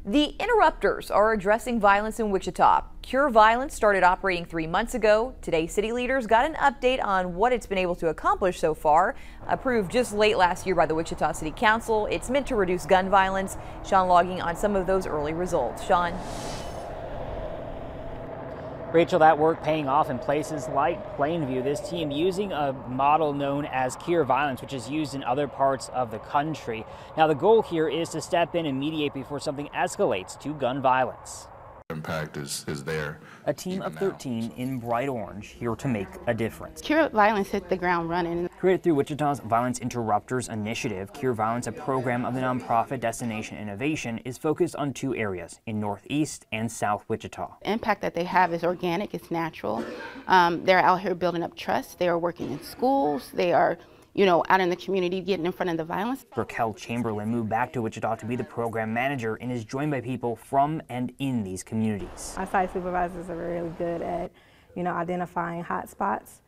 The Interrupters are addressing violence in Wichita. Cure Violence started operating 3 months ago. Today, city leaders got an update on what it's been able to accomplish so far. Approved just late last year by the Wichita City Council, it's meant to reduce gun violence. Sean logging on some of those early results. Sean. Rachel, that work paying off in places like Plainview. This team using a model known as Cure Violence, which is used in other parts of the country. Now, the goal here is to step in and mediate before something escalates to gun violence. Impact is there. A team of 13 in bright orange here to make a difference. Cure Violence hit the ground running. Created through Wichita's Violence Interrupters initiative, Cure Violence, a program of the nonprofit Destination Innovation, is focused on 2 areas in Northeast and South Wichita. The impact that they have is organic, it's natural. They're out here building up trust. They are working in schools. They are out in the community getting in front of the violence. Raquel Chamberlain moved back to Wichita to be the program manager and is joined by people from and in these communities. Our site supervisors are really good at, identifying hot spots.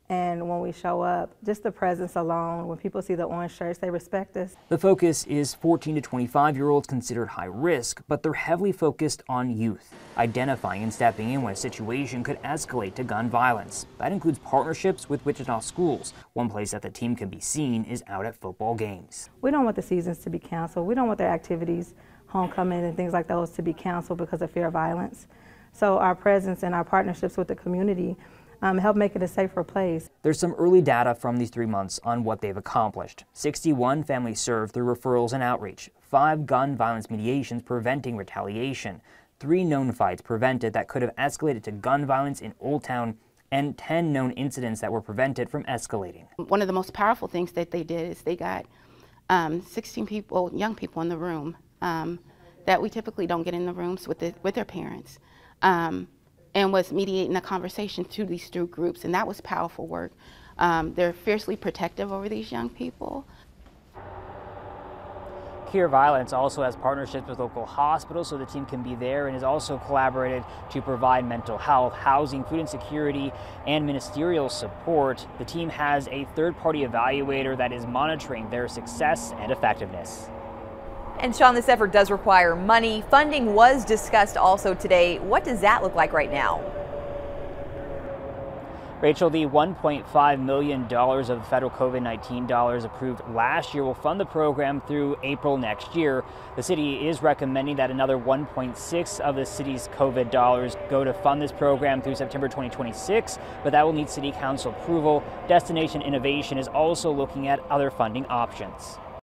And when we show up, just the presence alone, when people see the orange shirts, they respect us. The focus is 14 to 25-year-olds considered high risk, but they're heavily focused on youth, identifying and stepping in when a situation could escalate to gun violence. That includes partnerships with Wichita schools. One place that the team can be seen is out at football games. We don't want the seasons to be canceled. We don't want their activities, homecoming and things like those, to be canceled because of fear of violence. So our presence and our partnerships with the community help make it a safer place. There's some early data from these 3 months on what they've accomplished. 61 families served through referrals and outreach, 5 gun violence mediations preventing retaliation, 3 known fights prevented that could have escalated to gun violence in Old Town, and 10 known incidents that were prevented from escalating. One of the most powerful things that they did is they got 16 people, young people in the room that we typically don't get in the rooms with their parents. And was mediating a conversation to these 2 groups, and that was powerful work. They're fiercely protective over these young people. Cure Violence also has partnerships with local hospitals so the team can be there, and has also collaborated to provide mental health, housing, food insecurity, and ministerial support. The team has a third-party evaluator that is monitoring their success and effectiveness. And Sean, this effort does require money. Funding was discussed also today. What does that look like right now? Rachel, the $1.5 million of federal COVID-19 dollars approved last year will fund the program through April next year. The city is recommending that another 1.6 of the city's COVID dollars go to fund this program through September 2026, but that will need city council approval. Destination Innovation is also looking at other funding options.